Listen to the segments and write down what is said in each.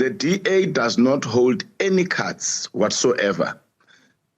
The DA does not hold any cards whatsoever.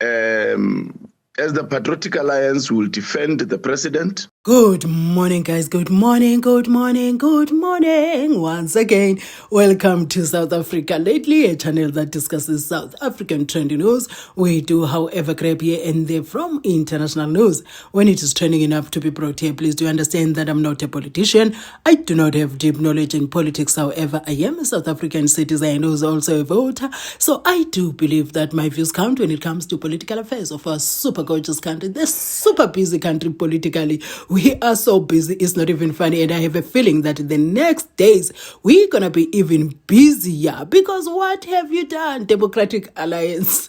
As the Patriotic Alliance will defend the president. Good morning, guys. Good morning, good morning, good morning. Once again, welcome to South Africa Lately, a channel that discusses South African trending news. We do, however, grab here and there from international news. When it is trending enough to be brought here, please do understand that I'm not a politician. I do not have deep knowledge in politics. However, I am a South African citizen who is also a voter. So I do believe that my views count when it comes to political affairs of our super gorgeous country, the super busy country politically. We are so busy, it's not even funny, and I have a feeling that the next days we're gonna be even busier, because what have you done, Democratic Alliance?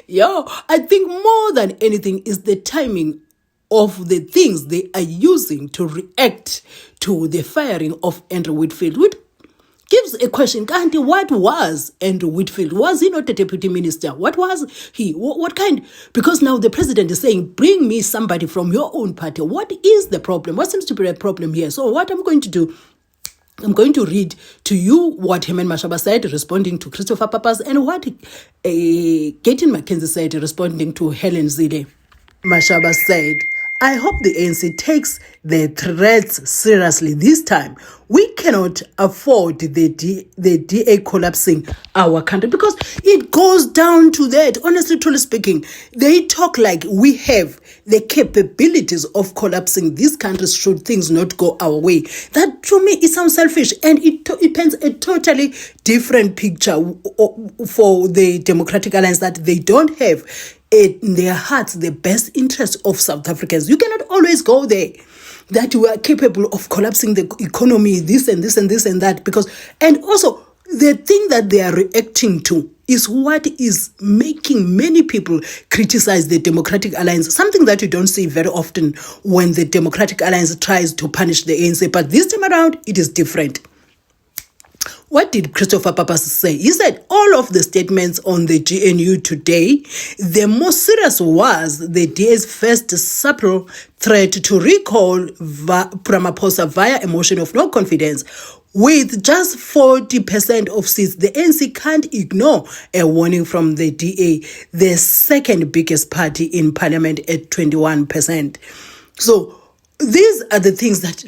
I think more than anything is the timing of the things they are using to react to the firing of Andrew Whitfield, which gives a question. Kanti, what was Andrew Whitfield? Was he not a deputy minister? What was he? What kind? Because now the president is saying, bring me somebody from your own party. What is the problem? What seems to be a problem here? So what I'm going to do, I'm going to read to you what Herman MASHABA said, responding to Christopher Papas, and what McKenzie said, responding to Helen ZILLE. MASHABA said, I hope the ANC takes the threats seriously this time. We cannot afford the DA collapsing our country, because it goes down to that. Honestly, truly speaking, they talk like we have the capabilities of collapsing this country should things not go our way. That, to me, it sounds selfish, and it paints a totally different picture for the Democratic Alliance, that they don't have in their hearts the best interest of South Africans. You cannot always go there, that we are capable of collapsing the economy, this and this and this and that, and also the thing that they are reacting to is what is making many people criticize the Democratic Alliance, something that you don't see very often when the Democratic Alliance tries to punish the ANC, but this time around it is different. What did Christopher Papas say? He said all of the statements on the GNU today, the most serious was the DA's first subtle threat to recall Ramaphosa via a motion of no confidence. With just 40% of seats, the ANC can't ignore a warning from the DA, the second biggest party in parliament at 21%. So these are the things that,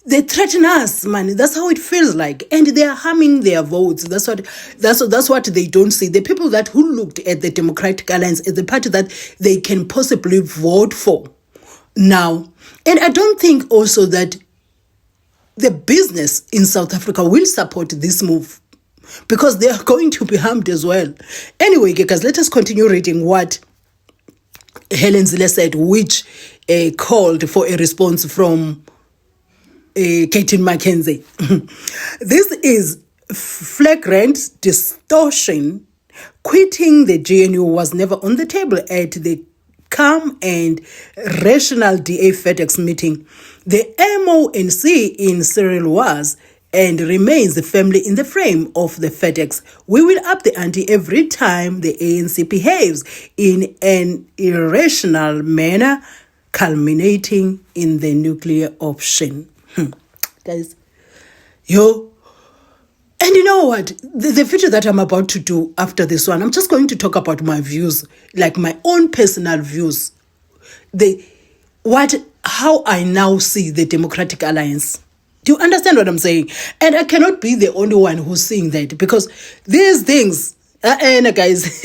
they threaten us, man. That's how it feels like, and they are harming their votes. That's what they don't see. The people who looked at the Democratic Alliance as the party that they can possibly vote for now, and I don't think also that the business in South Africa will support this move, because they are going to be harmed as well. Anyway, guys, let us continue reading what Helen ZILLE said, which called for a response from McKenzie. This is flagrant distortion. Quitting the GNU was never on the table at the calm and rational DA FedEx meeting. The MONC in Cyril was and remains firmly in the frame of the FedEx. We will up the ante every time the ANC behaves in an irrational manner, culminating in the nuclear option. Guys, and you know what, the video that I'm about to do after this one, I'm just going to talk about my views, like my own personal views, how I now see the Democratic Alliance. Do you understand what I'm saying? And I cannot be the only one who's seeing that, because these things, guys,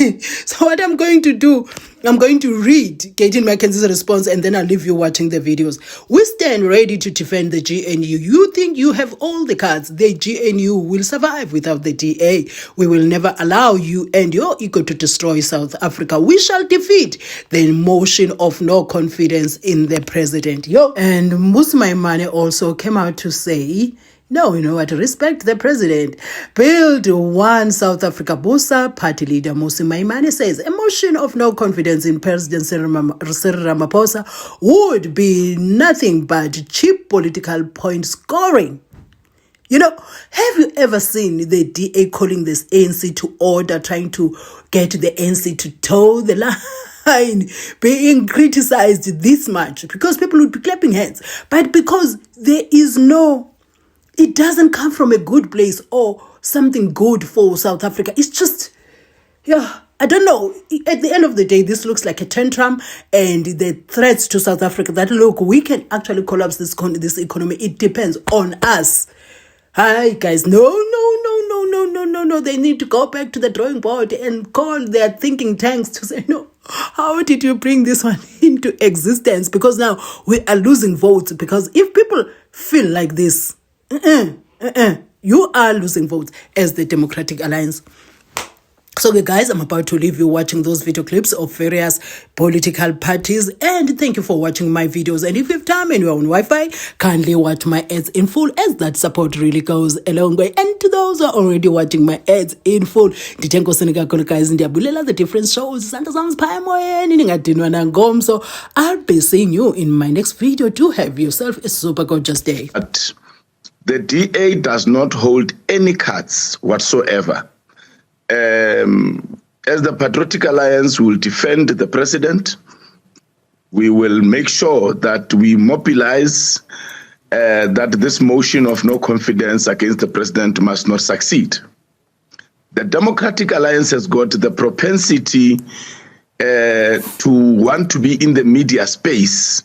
so what I'm going to do, I'm going to read McKenzie's response, and then I'll leave you watching the videos. We stand ready to defend the GNU. You think you have all the cards? The GNU will survive without the DA. We will never allow you and your ego to destroy South Africa. We shall defeat the motion of no confidence in the president. And MMUSI also came out to say, no, you know what? Respect the president. Build one South Africa. BOSA party leader MAIMANE says a motion of no confidence in President Cyril Ramaphosa would be nothing but cheap political point scoring. Have you ever seen the DA calling this ANC to order, trying to get the ANC to toe the line, being criticized this much? Because people would be clapping hands. But because there is no it doesn't come from a good place or something good for South Africa. It's just, yeah, I don't know. At the end of the day, this looks like a tantrum, and the threats to South Africa that, look, we can actually collapse this economy. It depends on us. Hi, guys. No. They need to go back to the drawing board and call their thinking tanks to say, no, how did you bring this one into existence? Because now we are losing votes. Because if people feel like this, you are losing votes as the Democratic Alliance. So guys, I'm about to leave you watching those video clips of various political parties, and thank you for watching my videos. And if you have time and you're on Wi-Fi, kindly watch my ads in full, as that support really goes a long way. And to those who are already watching my ads in full, guys, the different shows, so I'll be seeing you in my next video. To have yourself a super gorgeous day. But the DA does not hold any cards whatsoever. As the Patriotic Alliance will defend the president, we will make sure that we mobilize that this motion of no confidence against the president must not succeed. The Democratic Alliance has got the propensity to want to be in the media space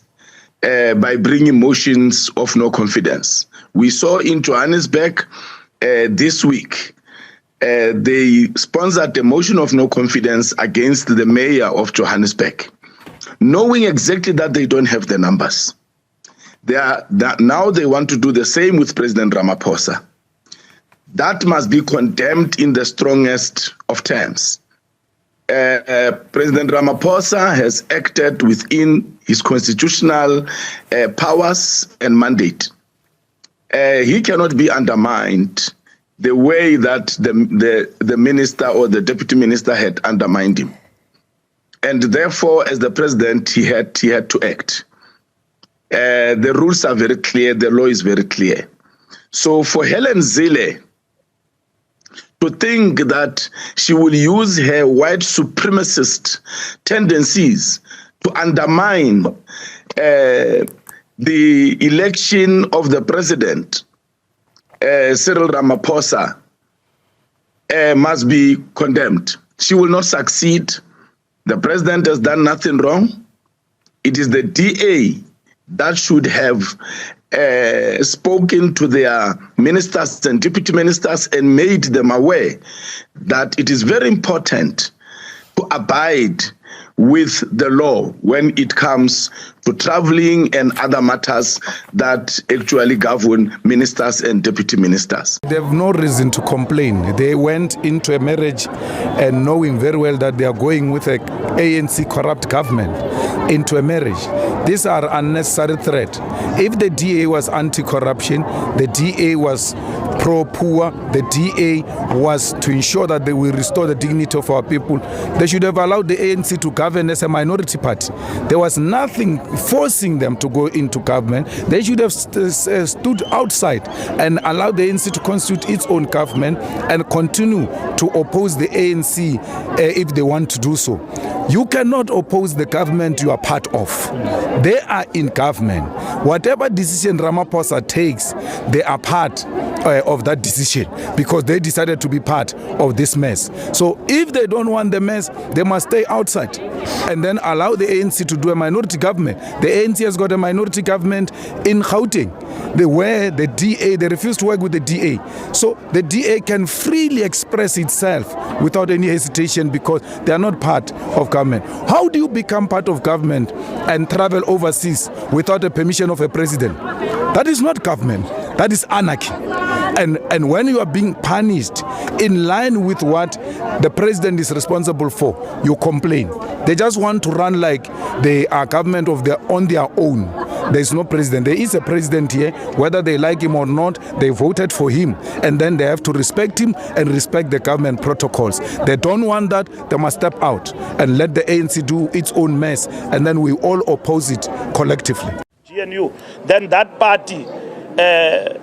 by bringing motions of no confidence. We saw in Johannesburg this week, they sponsored a motion of no confidence against the mayor of Johannesburg, knowing exactly that they don't have the numbers. Now they want to do the same with President Ramaphosa. That must be condemned in the strongest of terms. President Ramaphosa has acted within his constitutional powers and mandate. He cannot be undermined the way that the minister or the deputy minister had undermined him. And therefore, as the president, he had to act. The rules are very clear, the law is very clear. So for Helen ZILLE to think that she will use her white supremacist tendencies to undermine the election of the president, Cyril Ramaphosa, must be condemned. She will not succeed. The president has done nothing wrong. It is the DA that should have spoken to their ministers and deputy ministers and made them aware that it is very important to abide with the law when it comes to traveling and other matters that actually govern ministers and deputy ministers. They have no reason to complain. They went into a marriage and knowing very well that they are going with an ANC corrupt government into a marriage. These are unnecessary threats. If the DA was anti-corruption, the DA was pro-poor, the DA was to ensure that they will restore the dignity of our people, they should have allowed the ANC to govern as a minority party. There was nothing forcing them to go into government. They should have stood outside and allowed the ANC to constitute its own government and continue to oppose the ANC if they want to do so. You cannot oppose the government you are part of. They are in government. Whatever decision Ramaphosa takes, they are part of that decision because they decided to be part of this mess. So if they don't want the mess, they must stay outside and then allow the ANC to do a minority government. The ANC has got a minority government in Gauteng. The DA, they refuse to work with the DA. So the DA can freely express itself without any hesitation because they are not part of government. How do you become part of government and travel overseas without the permission of a president? That is not government. That is anarchy. And when you are being punished in line with what the president is responsible for, you complain. They just want to run like they are government on their own. There is no president. There is a president here. Whether they like him or not, they voted for him. And then they have to respect him and respect the government protocols. They don't want that. They must step out and let the ANC do its own mess. And then we all oppose it collectively. GNU, then that party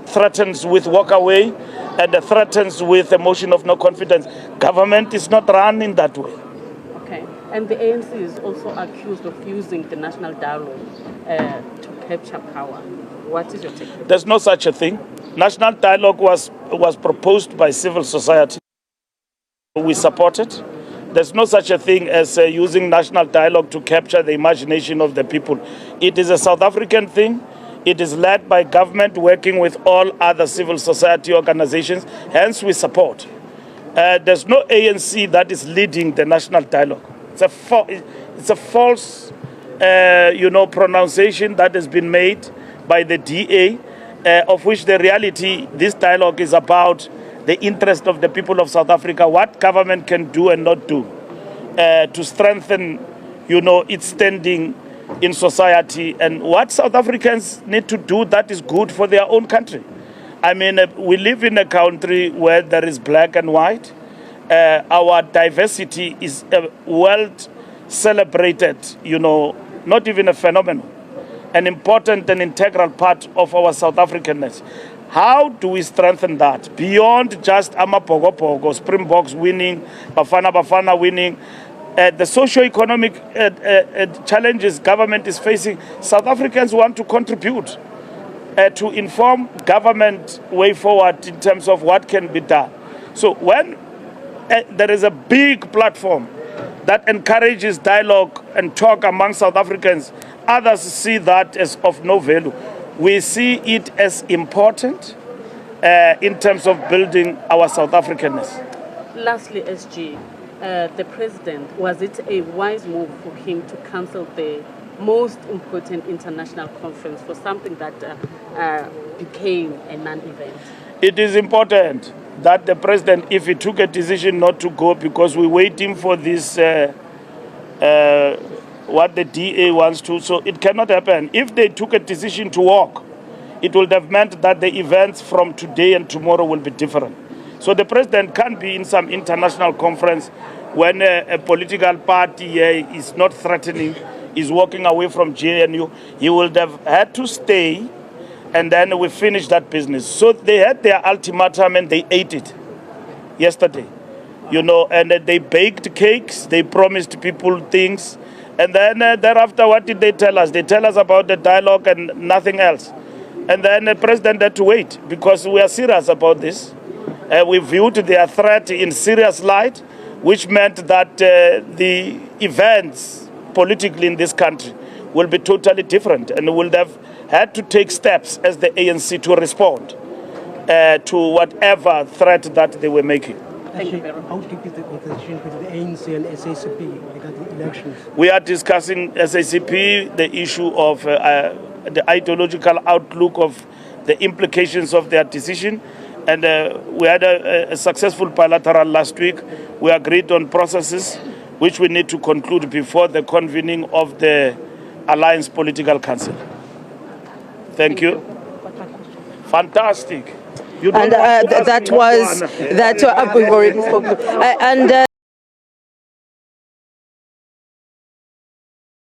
threatens with walk away and threatens with a motion of no confidence. Government is not run in that way. Okay, and the ANC is also accused of using the national dialogue to capture power. What is your take? There's no such a thing. National dialogue was proposed by civil society. We support it. There's no such a thing as using national dialogue to capture the imagination of the people. It is a South African thing. It is led by government working with all other civil society organizations. Hence, we support. There's no ANC that is leading the national dialogue. It's a false, pronunciation that has been made by the DA, of which the reality, this dialogue is about the interest of the people of South Africa, what government can do and not do to strengthen, its standing in society, and what South Africans need to do that is good for their own country. I mean, we live in a country where there is black and white. Our diversity is a world celebrated, not even a phenomenon, an important and integral part of our South Africanness. How do we strengthen that beyond just Amapogo, Springboks winning, Bafana winning? The socio-economic challenges government is facing, South Africans want to contribute to inform government way forward in terms of what can be done. So when there is a big platform that encourages dialogue and talk among South Africans, others see that as of no value. We see it as important in terms of building our South Africanness. Lastly, SG, the president, was it a wise move for him to cancel the most important international conference for something that became a non-event? It is important that the president, if he took a decision not to go because we're waiting for this, what the DA wants to, so it cannot happen. If they took a decision to walk, it would have meant that the events from today and tomorrow will be different. So the president can't be in some international conference when a political party is not threatening, is walking away from JNU. He would have had to stay, and then we finish that business. So they had their ultimatum and they ate it yesterday, and they baked cakes, they promised people things, and then thereafter, what did they tell us? They tell us about the dialogue and nothing else. And then the president had to wait because we are serious about this. We viewed their threat in serious light, which meant that the events politically in this country will be totally different, and will have had to take steps as the ANC to respond to whatever threat that they were making. Thank you very much. How deep is the conversation between the ANC and SACP regarding elections? We are discussing SACP, the issue of the ideological outlook of the implications of their decision. And we had a successful bilateral last week. We agreed on processes which we need to conclude before the convening of the Alliance Political Council. Thank you. Fantastic. And that was we've already spoken.